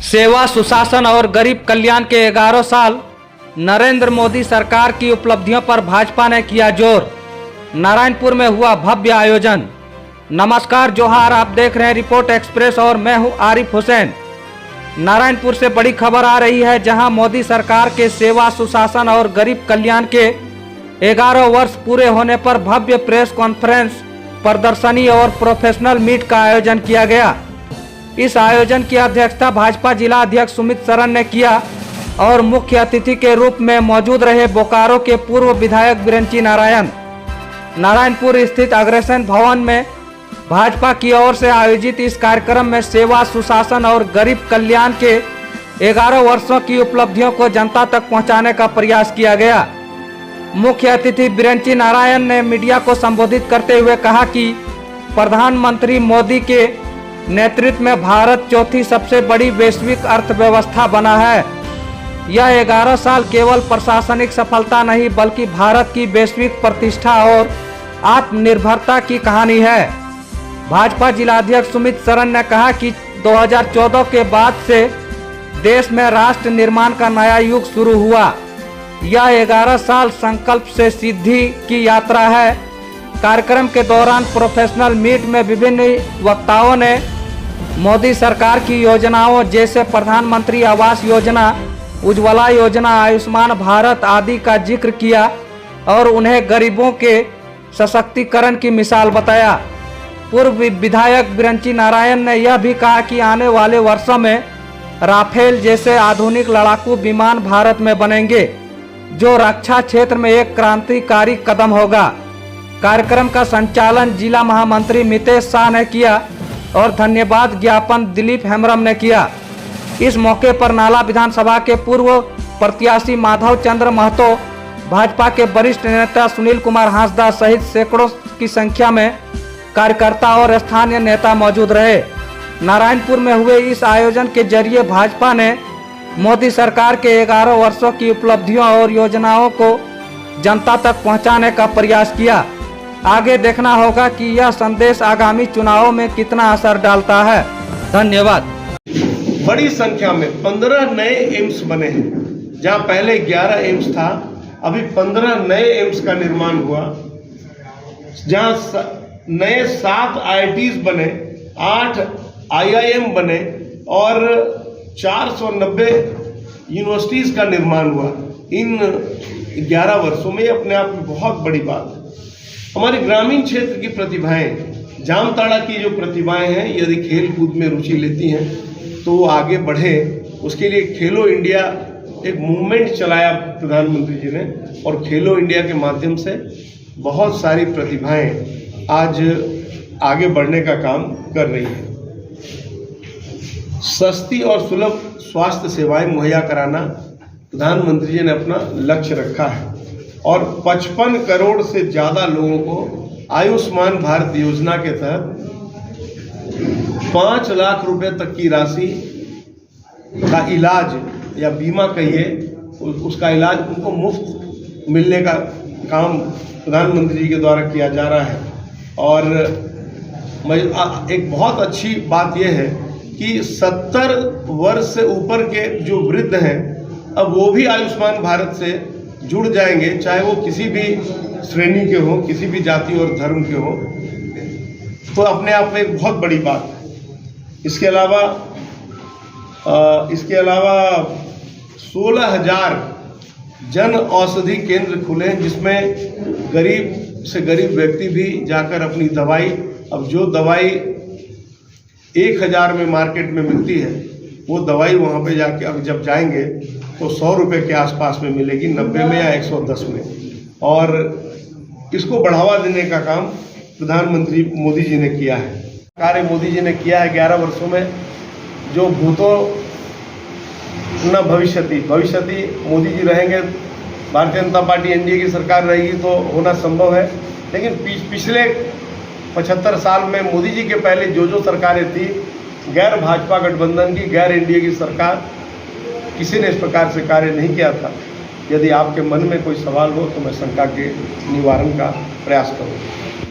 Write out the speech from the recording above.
सेवा, सुशासन और गरीब कल्याण के 11 साल नरेंद्र मोदी सरकार की उपलब्धियों पर भाजपा ने किया जोर। नारायणपुर में हुआ भव्य आयोजन। नमस्कार, जोहार, आप देख रहे हैं रिपोर्ट एक्सप्रेस और मैं हूं आरिफ हुसैन। नारायणपुर से बड़ी खबर आ रही है, जहां मोदी सरकार के सेवा, सुशासन और गरीब कल्याण के 11 वर्ष पूरे होने पर भव्य प्रेस कॉन्फ्रेंस, प्रदर्शनी और प्रोफेशनल मीट का आयोजन किया गया। इस आयोजन की अध्यक्षता भाजपा जिला अध्यक्ष सुमित सरन ने किया और मुख्य अतिथि के रूप में मौजूद रहे बोकारो के पूर्व विधायक बिरंची नारायण। नारायणपुर स्थित अग्रसेन भवन में भाजपा की ओर से आयोजित इस कार्यक्रम में सेवा, सुशासन और गरीब कल्याण के 11 वर्षों की उपलब्धियों को जनता तक पहुंचाने का प्रयास किया गया। मुख्य अतिथि बिरंची नारायण ने मीडिया को संबोधित करते हुए कहा कि प्रधानमंत्री मोदी के नेतृत्व में भारत चौथी सबसे बड़ी वैश्विक अर्थव्यवस्था बना है। यह 11 साल केवल प्रशासनिक सफलता नहीं, बल्कि भारत की वैश्विक प्रतिष्ठा और आत्मनिर्भरता की कहानी है। भाजपा जिलाध्यक्ष सुमित सरन ने कहा कि 2014 के बाद से देश में राष्ट्र निर्माण का नया युग शुरू हुआ। यह 11 साल संकल्प से सिद्धि की यात्रा है। कार्यक्रम के दौरान प्रोफेशनल मीट में विभिन्न वक्ताओं ने मोदी सरकार की योजनाओं जैसे प्रधानमंत्री आवास योजना, उज्ज्वला योजना, आयुष्मान भारत आदि का जिक्र किया और उन्हें गरीबों के सशक्तिकरण की मिसाल बताया। पूर्व विधायक बिरंची नारायण ने यह भी कहा कि आने वाले वर्षों में राफेल जैसे आधुनिक लड़ाकू विमान भारत में बनेंगे, जो रक्षा क्षेत्र में एक क्रांतिकारी कदम होगा। कार्यक्रम का संचालन जिला महामंत्री मितेश शाह ने किया और धन्यवाद ज्ञापन दिलीप हेम्ब्रम ने किया। इस मौके पर नाला विधानसभा के पूर्व प्रत्याशी माधव चंद्र महतो, भाजपा के वरिष्ठ नेता सुनील कुमार हांसदा सहित सैकड़ों की संख्या में कार्यकर्ता और स्थानीय नेता मौजूद रहे। नारायणपुर में हुए इस आयोजन के जरिए भाजपा ने मोदी सरकार के 11 वर्षों की उपलब्धियों और योजनाओं को जनता तक पहुंचाने का प्रयास किया। आगे देखना होगा कि यह संदेश आगामी चुनावों में कितना असर डालता है। धन्यवाद। बड़ी संख्या में 15 नए एम्स बने हैं। जहां पहले 11 एम्स था, अभी 15 नए एम्स का निर्माण हुआ। जहां नए 7 IITs बने, 8 IIM बने और 490 यूनिवर्सिटीज का निर्माण हुआ इन 11 वर्षों में। अपने आप में बहुत बड़ी बात है। हमारे ग्रामीण क्षेत्र की प्रतिभाएं, जामताड़ा की जो प्रतिभाएं हैं, यदि खेल कूद में रुचि लेती हैं तो वो आगे बढ़े। उसके लिए खेलो इंडिया एक मूवमेंट चलाया प्रधानमंत्री जी ने, और खेलो इंडिया के माध्यम से बहुत सारी प्रतिभाएं आज आगे बढ़ने का काम कर रही है। सस्ती और सुलभ स्वास्थ्य सेवाएं मुहैया कराना प्रधानमंत्री जी ने अपना लक्ष्य रखा है, और 55 करोड़ से ज़्यादा लोगों को आयुष्मान भारत योजना के तहत 5 लाख रुपए तक की राशि का इलाज या बीमा कहिए, उसका इलाज उनको मुफ्त मिलने का काम प्रधानमंत्री जी के द्वारा किया जा रहा है। और एक बहुत अच्छी बात यह है कि 70 वर्ष से ऊपर के जो वृद्ध हैं, अब वो भी आयुष्मान भारत से जुड़ जाएंगे, चाहे वो किसी भी श्रेणी के हों, किसी भी जाति और धर्म के हों। तो अपने आप में एक बहुत बड़ी बात है। इसके अलावा 16,000 जन औषधि केंद्र खुले हैं, जिसमें गरीब से गरीब व्यक्ति भी जाकर अपनी दवाई, अब जो दवाई 1,000 में मार्केट में मिलती है, वो दवाई वहाँ पे जाके अब जब जाएंगे तो 100 रुपये के आसपास में मिलेगी, 90 में या 110 में। और इसको बढ़ावा देने का काम प्रधानमंत्री मोदी जी ने किया है। कार्य मोदी जी ने किया है 11 वर्षों में। जो भूतो न भविष्यति मोदी जी रहेंगे, भारतीय जनता पार्टी NDA की सरकार रहेगी तो होना संभव है। लेकिन पिछले 75 साल में मोदी जी के पहले जो सरकारें थी, गैर भाजपा गठबंधन की, गैर NDA की सरकार, किसी ने इस प्रकार से कार्य नहीं किया था। यदि आपके मन में कोई सवाल हो तो मैं शंका के निवारण का प्रयास करूँगा।